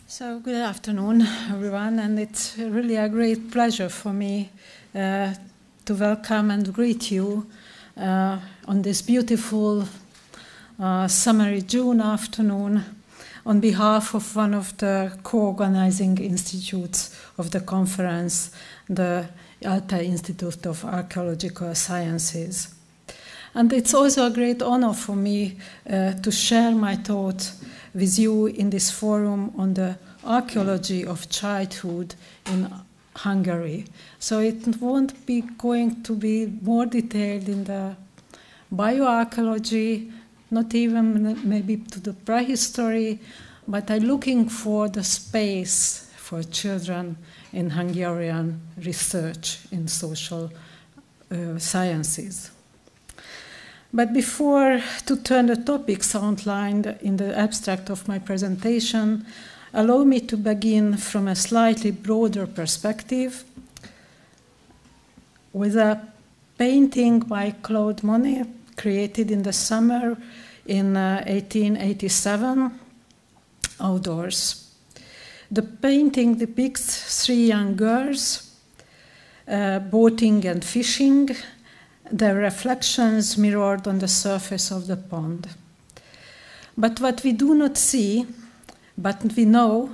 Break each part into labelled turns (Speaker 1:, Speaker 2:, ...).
Speaker 1: So good afternoon, everyone, and it's really a great pleasure for me to welcome and greet you on this beautiful summery June afternoon on behalf of one of the co-organizing institutes of the conference, the Altai Institute of Archaeological Sciences. And it's also a great honor for me to share my thoughts with you in this forum on the archaeology of childhood in Hungary. So it won't be going to be more detailed in the bioarchaeology, not even maybe to the prehistory, but I'm looking for the space for children in Hungarian research in social sciences. But before to turn the topics outlined in the abstract of my presentation, allow me to begin from a slightly broader perspective with a painting by Claude Monet created in the summer in 1887, outdoors. The painting depicts three young girls boating and fishing, their reflections mirrored on the surface of the pond. But what we do not see, but we know,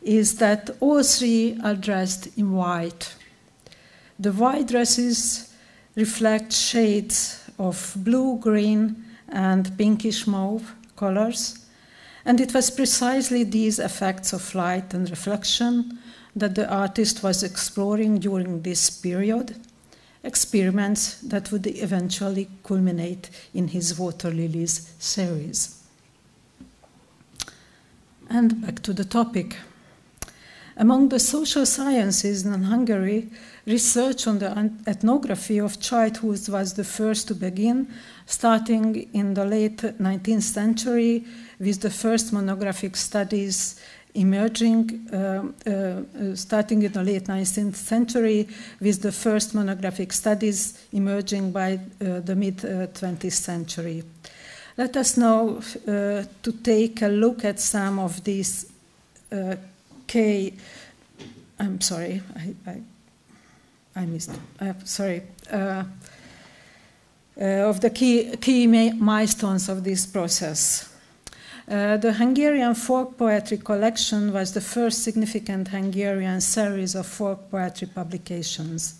Speaker 1: is that all three are dressed in white. The white dresses reflect shades of blue, green, and pinkish mauve colors, and it was precisely these effects of light and reflection that the artist was exploring during this period, experiments that would eventually culminate in his Water Lilies series. And back to the topic. Among the social sciences in Hungary, research on the ethnography of childhood was the first to begin, starting in the late 19th century with the first monographic studies emerging, starting in the late 19th century with the first monographic studies emerging by the mid-20th century. Let us now to take a look at some of these I'm sorry, I missed, sorry, of the key milestones of this process. The Hungarian folk poetry collection was the first significant Hungarian series of folk poetry publications.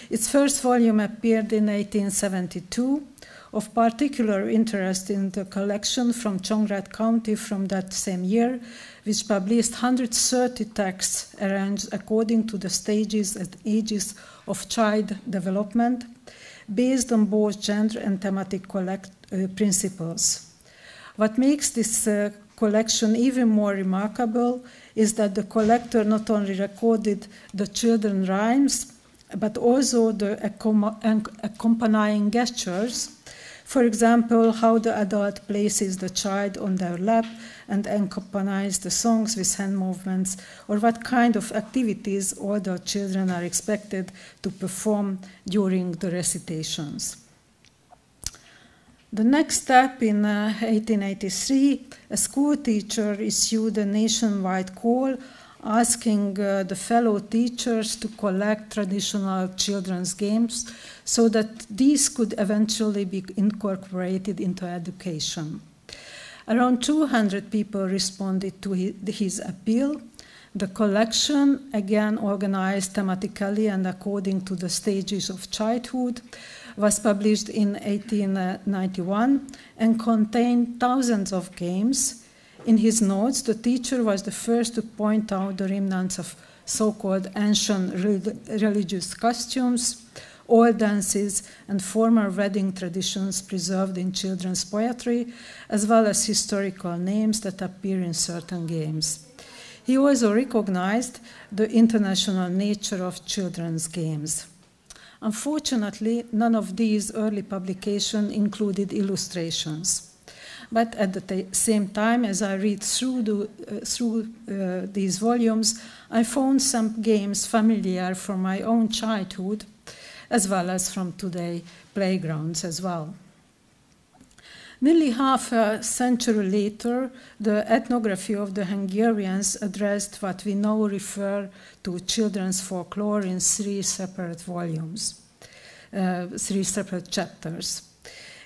Speaker 1: Its first volume appeared in 1872. Of particular interest in the collection from Csongrád County from that same year, which published 130 texts arranged according to the stages and ages of child development, based on both gender and thematic principles. What makes this collection even more remarkable is that the collector not only recorded the children's rhymes, but also the accompanying gestures. For example, how the adult places the child on their lap and accompanies the songs with hand movements, or what kind of activities older children are expected to perform during the recitations. The next step in 1883, a school teacher issued a nationwide call asking the fellow teachers to collect traditional children's games so that these could eventually be incorporated into education. Around 200 people responded to his appeal. The collection, again organized thematically and according to the stages of childhood, was published in 1891 and contained thousands of games. In his notes, the teacher was the first to point out the remnants of so-called ancient religious costumes, old dances, and former wedding traditions preserved in children's poetry, as well as historical names that appear in certain games. He also recognized the international nature of children's games. Unfortunately, none of these early publications included illustrations. But at the same time, as I read through these volumes, I found some games familiar from my own childhood, as well as from today's playgrounds as well. Nearly half a century later, the ethnography of the Hungarians addressed what we now refer to children's folklore in 3 separate volumes, 3 separate chapters.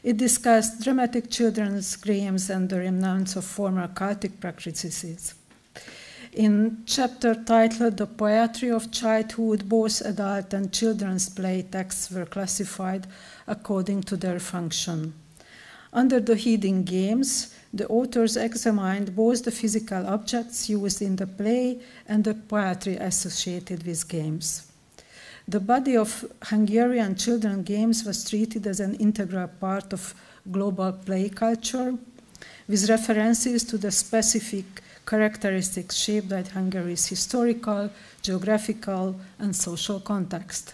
Speaker 1: It discussed dramatic children's games and the remnants of former cultic practices. In chapter titled The Poetry of Childhood, both adult and children's play texts were classified according to their function. Under the hidden games, the authors examined both the physical objects used in the play and the poetry associated with games. The body of Hungarian children's games was treated as an integral part of global play culture, with references to the specific characteristics shaped by Hungary's historical, geographical, and social context.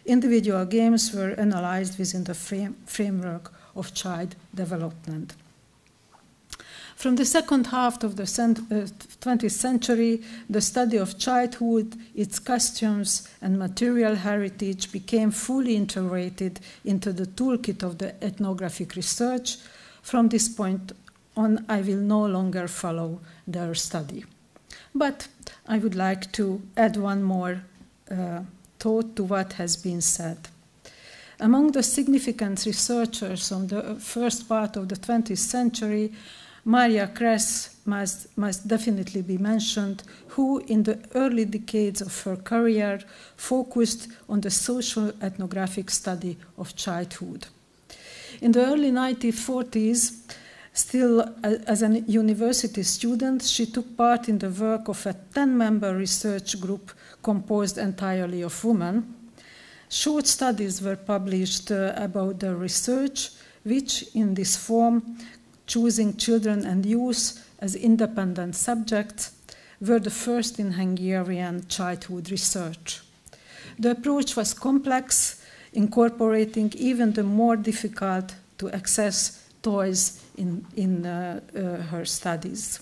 Speaker 1: Individual games were analyzed within the framework of child development. From the second half of the 20th century, the study of childhood, its costumes, and material heritage became fully integrated into the toolkit of the ethnographic research. From this point on, I will no longer follow their study. But I would like to add one more thought to what has been said. Among the significant researchers on the first part of the 20th century, Maria Kress must definitely be mentioned, who in the early decades of her career focused on the social ethnographic study of childhood. In the early 1940s, still as a university student, she took part in the work of a 10-member research group composed entirely of women. Short studies were published about the research, which in this form, choosing children and youth as independent subjects, were the first in Hungarian childhood research. The approach was complex, incorporating even the more difficult to access toys in her studies.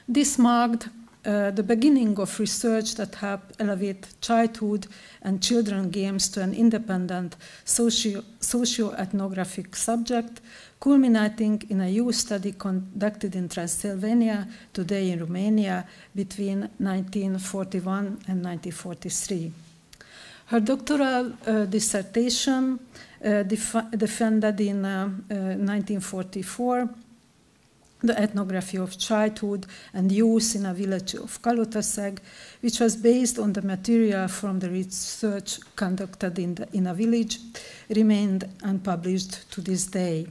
Speaker 1: This marked the beginning of research that helped elevate childhood and children games to an independent socio-ethnographic subject, culminating in a youth study conducted in Transylvania, today in Romania, between 1941 and 1943. Her doctoral dissertation, defended in 1944, the ethnography of childhood and youth in a village of Kalotaszeg, which was based on the material from the research conducted in a village, remained unpublished to this day.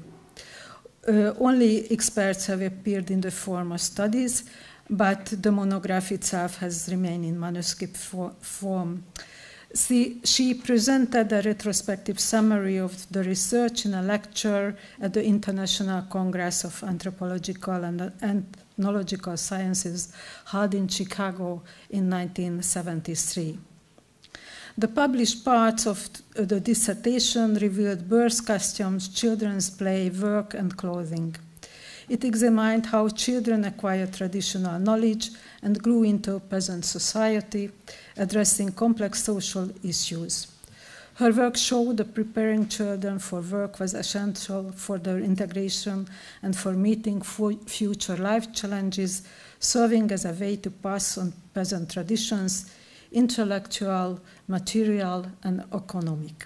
Speaker 1: Only experts have appeared in the form of studies, but the monograph itself has remained in manuscript form. She presented a retrospective summary of the research in a lecture at the International Congress of Anthropological and Ethnological Sciences held in Chicago in 1973. The published parts of the dissertation revealed birth costumes, children's play, work, and clothing. It examined how children acquired traditional knowledge and grew into a peasant society, addressing complex social issues. Her work showed that preparing children for work was essential for their integration and for meeting future life challenges, serving as a way to pass on peasant traditions, intellectual, material, and economic.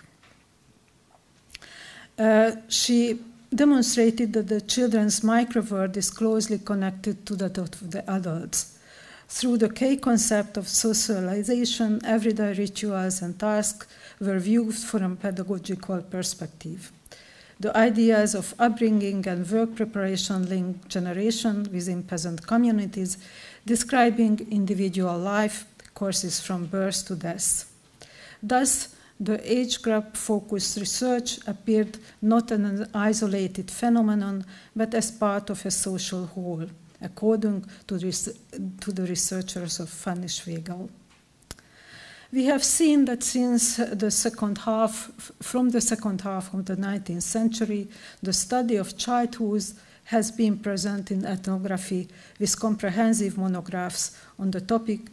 Speaker 1: She demonstrated that the children's microworld is closely connected to that of the adults. Through the K concept of socialization, everyday rituals and tasks were viewed from a pedagogical perspective. The ideas of upbringing and work preparation link generation within peasant communities, describing individual life courses from birth to death. Thus, the age group-focused research appeared not as an isolated phenomenon, but as part of a social whole, according to the researchers of Fanny Schwegel. We have seen that since the second half of the 19th century, the study of childhood has been present in ethnography with comprehensive monographs on the topic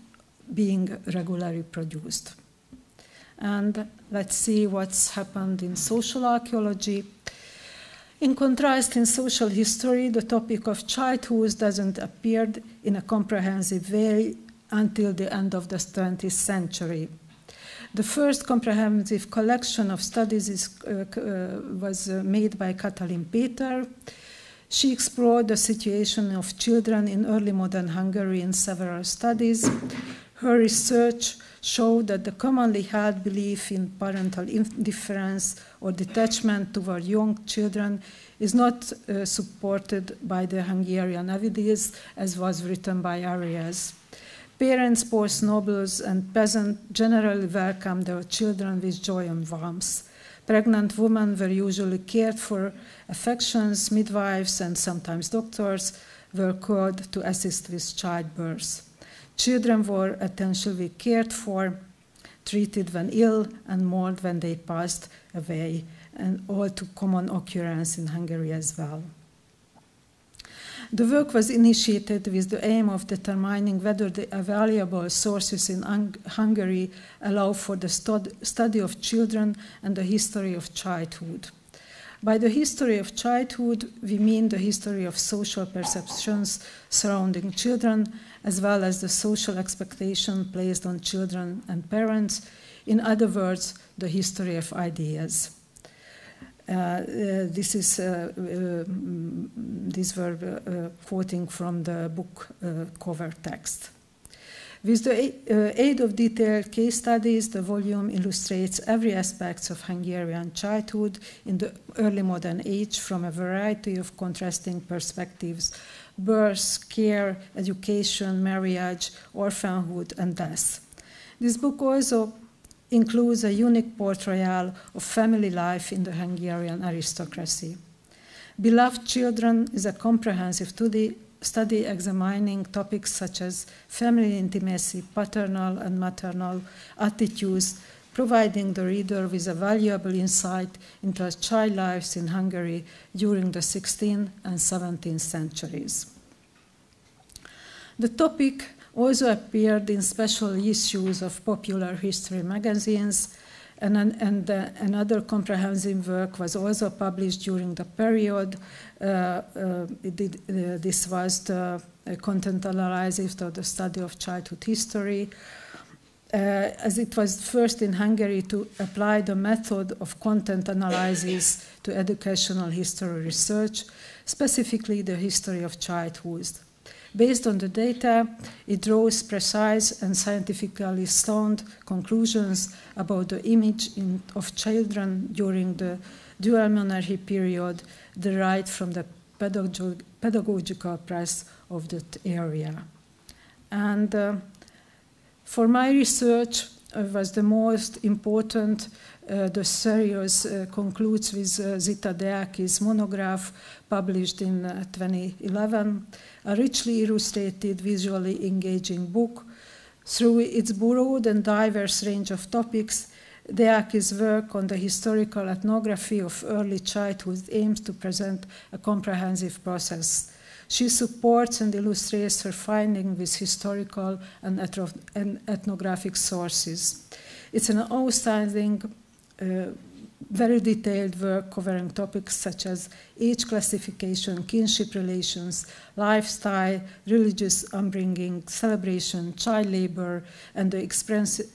Speaker 1: being regularly produced. And let's see what's happened in social archaeology. In contrast, in social history, the topic of childhood doesn't appear in a comprehensive way until the end of the 20th century. The first comprehensive collection of studies was made by Katalin Péter. She explored the situation of children in early modern Hungary in several studies. Her research showed that the commonly held belief in parental indifference or detachment toward young children is not supported by the Hungarian evidence, as was written by Arias. Parents, both nobles and peasants, generally welcomed their children with joy and warmth. Pregnant women were usually cared for. Affections, midwives, and sometimes doctors were called to assist with childbirth. Children were attentively cared for, treated when ill, and mourned when they passed away, and all too common occurrence in Hungary as well. The work was initiated with the aim of determining whether the available sources in Hungary allow for the study of children and the history of childhood. By the history of childhood, we mean the history of social perceptions surrounding children, as well as the social expectation placed on children and parents. In other words, the history of ideas. These were quoting from the book cover text. With the aid of detailed case studies, the volume illustrates every aspect of Hungarian childhood in the early modern age from a variety of contrasting perspectives: birth, care, education, marriage, orphanhood, and death. This book also includes a unique portrayal of family life in the Hungarian aristocracy. Beloved Children is a comprehensive study examining topics such as family intimacy, paternal and maternal attitudes, providing the reader with a valuable insight into child lives in Hungary during the 16th and 17th centuries. The topic also appeared in special issues of popular history magazines, and another comprehensive work was also published during the period. This was the content analysis of the study of childhood history, as it was first in Hungary to apply the method of content analysis to educational history research, specifically the history of childhood. Based on the data, it draws precise and scientifically sound conclusions about the image of children during the dual monarchy period derived from the pedagogical press of that area. And for my research, was the most important. The series concludes with Zita Deáky's monograph published in 2011, a richly illustrated, visually engaging book. Through its broad and diverse range of topics, Deáky's work on the historical ethnography of early childhood aims to present a comprehensive process. She supports and illustrates her findings with historical and ethnographic sources. It's an outstanding, very detailed work covering topics such as age classification, kinship relations, lifestyle, religious upbringing, celebration, child labor, and the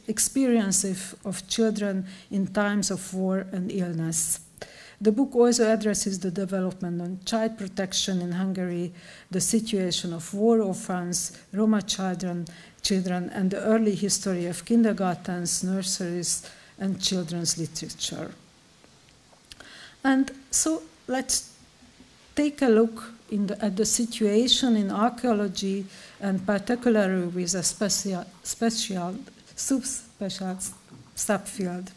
Speaker 1: experience of children in times of war and illness. The book also addresses the development on child protection in Hungary, the situation of war orphans, Roma children, and the early history of kindergartens, nurseries, and children's literature. And so let's take a look at the situation in archaeology, and particularly with a subspecial subfield.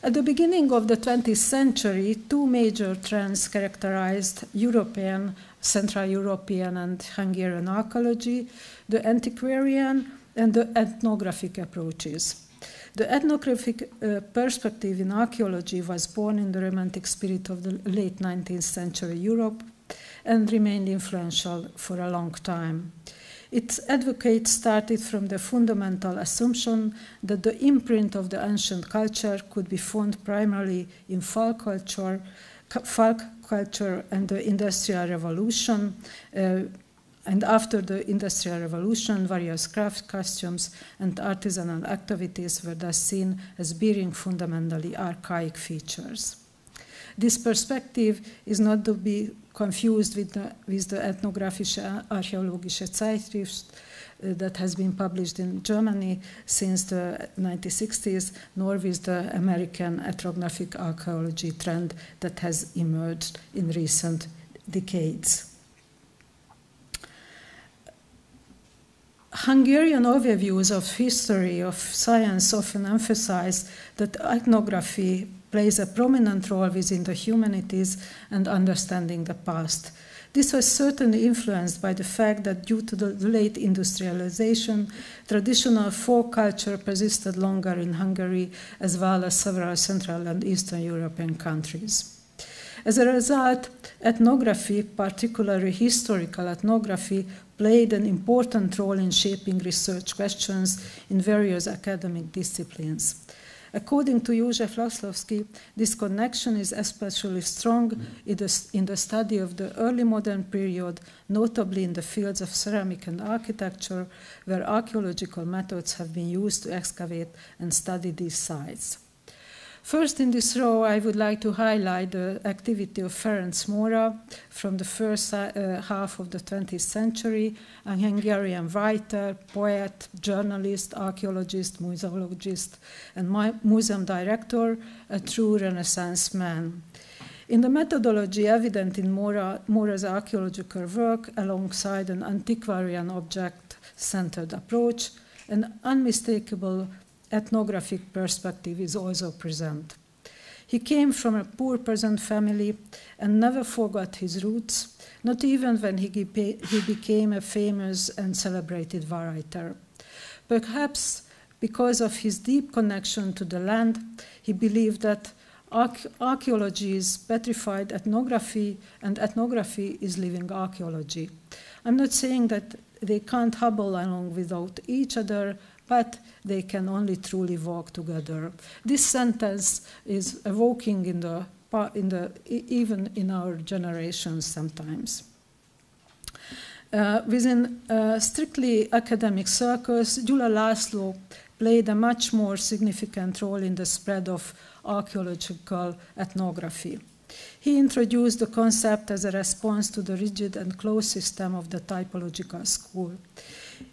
Speaker 1: At the beginning of the 20th century, two major trends characterized European, Central European and Hungarian archaeology: the antiquarian and the ethnographic approaches. The ethnographic perspective in archaeology was born in the Romantic spirit of the late 19th century Europe and remained influential for a long time. Its advocates started from the fundamental assumption that the imprint of the ancient culture could be found primarily in folk culture, folk culture and the Industrial Revolution. And after the Industrial Revolution, various craft costumes and artisanal activities were thus seen as bearing fundamentally archaic features. This perspective is not to be confused with the Ethnographische Archäologische Zeitschrift that has been published in Germany since the 1960s, nor with the American ethnographic archaeology trend that has emerged in recent decades. Hungarian overviews of history of science often emphasize that ethnography plays a prominent role within the humanities and understanding the past. This was certainly influenced by the fact that due to the late industrialization, traditional folk culture persisted longer in Hungary as well as several Central and Eastern European countries. As a result, ethnography, particularly historical ethnography, played an important role in shaping research questions in various academic disciplines. According to József Lászlósky, this connection is especially strong in the study of the early modern period, notably in the fields of ceramic and architecture, where archaeological methods have been used to excavate and study these sites. First, in this row, I would like to highlight the activity of Ferenc Móra from the first half of the 20th century, a Hungarian writer, poet, journalist, archaeologist, museologist, and museum director, a true Renaissance man. In the methodology evident in Móra's archaeological work, alongside an antiquarian object-centered approach, an unmistakable ethnographic perspective is also present. He came from a poor peasant family and never forgot his roots, not even when he became a famous and celebrated writer. Perhaps because of his deep connection to the land, he believed that archaeology is petrified ethnography and ethnography is living archaeology. I'm not saying that they can't hobble along without each other, but they can only truly walk together. This sentence is evoking even in our generation sometimes. Within strictly academic circles, Gyula László played a much more significant role in the spread of archaeological ethnography. He introduced the concept as a response to the rigid and closed system of the typological school.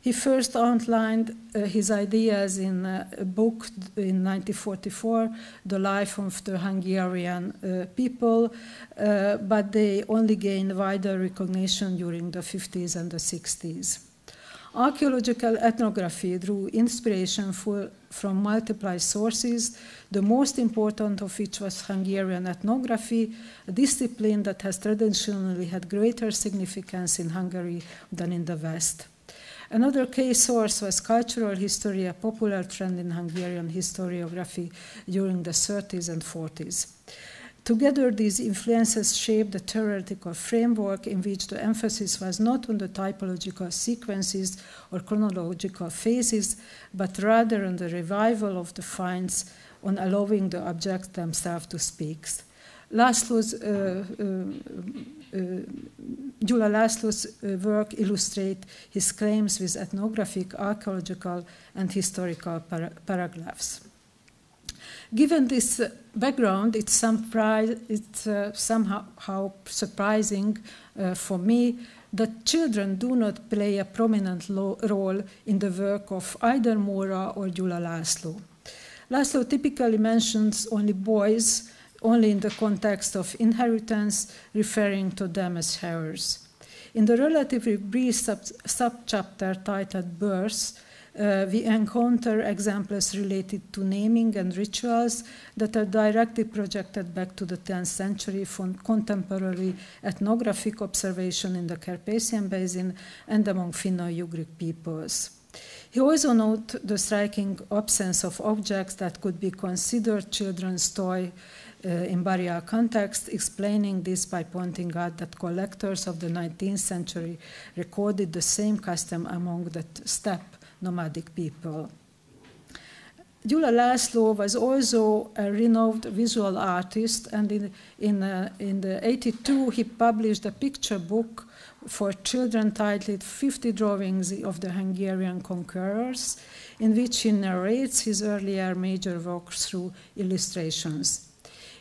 Speaker 1: He first outlined his ideas in a book in 1944, The Life of the Hungarian People, but they only gained wider recognition during the 50s and the 60s. Archaeological ethnography drew inspiration from multiple sources, the most important of which was Hungarian ethnography, a discipline that has traditionally had greater significance in Hungary than in the West. Another key source was cultural history, a popular trend in Hungarian historiography during the 30s and 40s. Together, these influences shaped the theoretical framework in which the emphasis was not on the typological sequences or chronological phases, but rather on the revival of the finds, on allowing the objects themselves to speak. Gyula László's work illustrates his claims with ethnographic, archaeological, and historical paragraphs. Given this background, it's somehow surprising for me that children do not play a prominent role in the work of either Móra or Gyula László. László typically mentions only boys, only in the context of inheritance, referring to them as heirs. In the relatively brief subchapter titled Birth, we encounter examples related to naming and rituals that are directly projected back to the 10th century from contemporary ethnographic observation in the Carpathian Basin and among Finno-Ugric peoples. He also noted the striking absence of objects that could be considered children's toy in burial context, explaining this by pointing out that collectors of the 19th century recorded the same custom among the steppe nomadic people. Gyula László was also a renowned visual artist, and in the 82 he published a picture book for children titled 50 Drawings of the Hungarian Conquerors, in which he narrates his earlier major works through illustrations.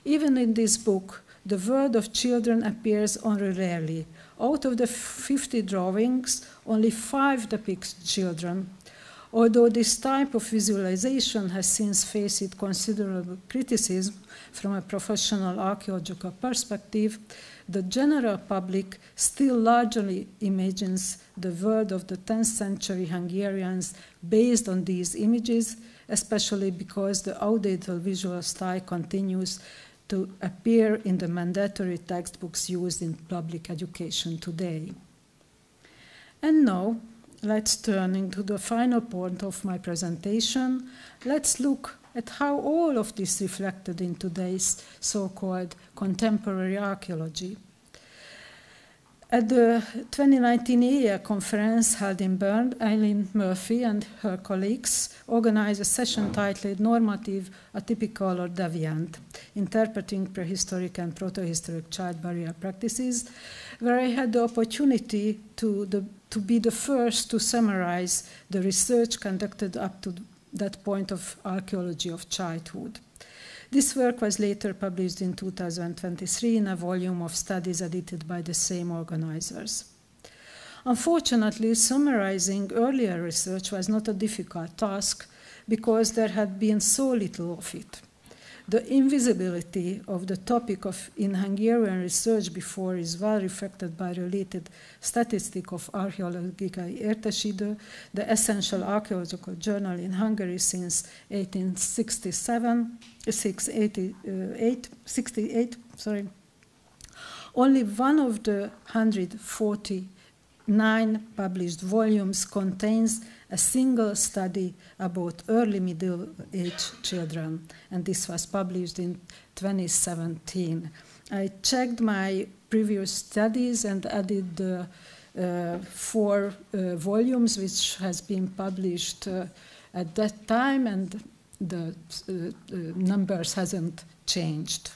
Speaker 1: Even in this book, the world of children appears only rarely. Out of the 50 drawings, only 5 depict children. Although this type of visualization has since faced considerable criticism from a professional archaeological perspective, the general public still largely imagines the world of the 10th century Hungarians based on these images, especially because the outdated visual style continues to appear in the mandatory textbooks used in public education today. And now, let's turn into the final point of my presentation. Let's look at how all of this reflected in today's so-called contemporary archaeology. At the 2019 EA conference held in Bern, Eileen Murphy and her colleagues organized a session titled Normative, Atypical or Deviant, Interpreting Prehistoric and Protohistoric Child Burial Practices, where I had the opportunity to be the first to summarize the research conducted up to that point of archaeology of childhood. This work was later published in 2023 in a volume of studies edited by the same organizers. Unfortunately, summarizing earlier research was not a difficult task because there had been so little of it. The invisibility of the topic in Hungarian research before is well reflected by related statistic of Archeologikai Értesidő, the essential archaeological journal in Hungary since 1868. Only one of the 149 published volumes contains a single study about early middle-age children, and this was published in 2017. I checked my previous studies and added the 4 volumes which has been published at that time, and the numbers hasn't changed.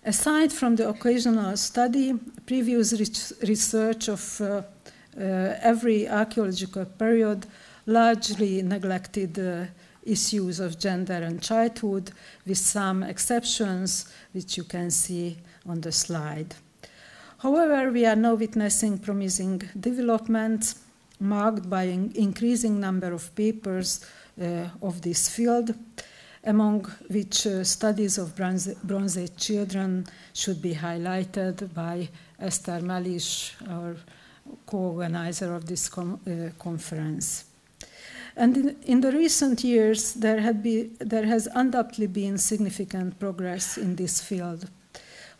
Speaker 1: Aside from the occasional study, previous research of every archaeological period largely neglected issues of gender and childhood, with some exceptions, which you can see on the slide. However, we are now witnessing promising developments marked by an increasing number of papers of this field, among which studies of Bronze Age children should be highlighted by Esther Melish, our co-organizer of this conference. And in the recent years, there has undoubtedly been significant progress in this field.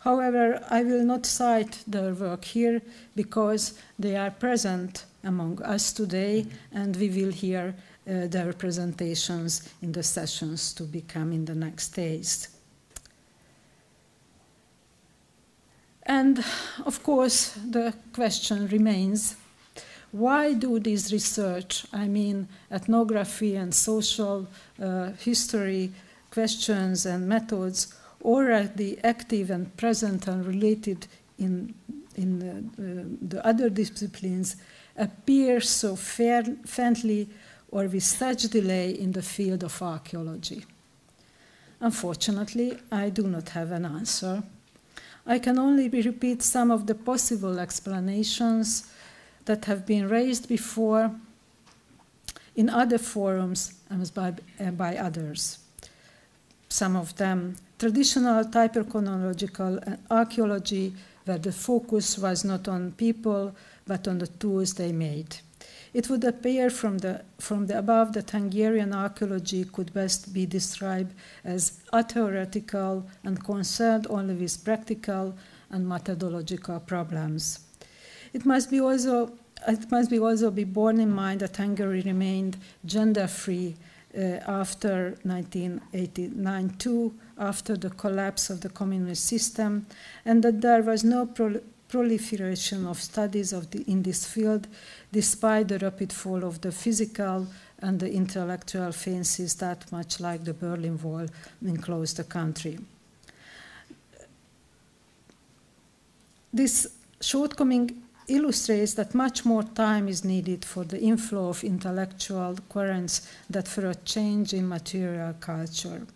Speaker 1: However, I will not cite their work here because they are present among us today, and we will hear their presentations in the sessions to become in the next days. And of course, the question remains, why do this research, I mean ethnography and social history questions and methods, already active and present and related in the other disciplines, appear so faintly or with such delay in the field of archaeology? Unfortunately, I do not have an answer. I can only repeat some of the possible explanations that have been raised before in other forums and by others. Some of them traditional typochronological archaeology, where the focus was not on people but on the tools they made. It would appear from the above that Hungarian archaeology could best be described as atheoretical and concerned only with practical and methodological problems. It must also be borne in mind that Hungary remained gender-free after 1989 too, after the collapse of the communist system, and that there was no proliferation of studies in this field, despite the rapid fall of the physical and the intellectual fences that much like the Berlin Wall enclose the country. This shortcoming illustrates that much more time is needed for the inflow of intellectual currents that for a change in material culture.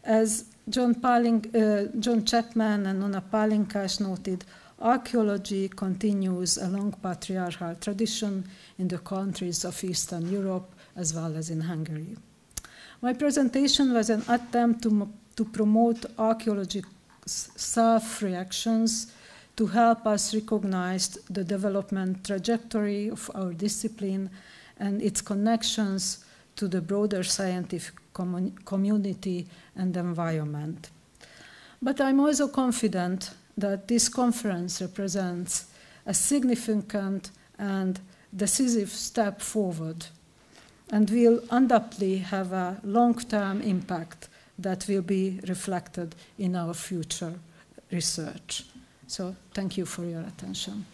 Speaker 1: As John Chapman and Nona Pálinkas noted, archaeology continues a long patriarchal tradition in the countries of Eastern Europe as well as in Hungary. My presentation was an attempt to promote archaeology's self-reactions to help us recognize the development trajectory of our discipline and its connections to the broader scientific community and environment. But I'm also confident that this conference represents a significant and decisive step forward and will undoubtedly have a long-term impact that will be reflected in our future research. So thank you for your attention.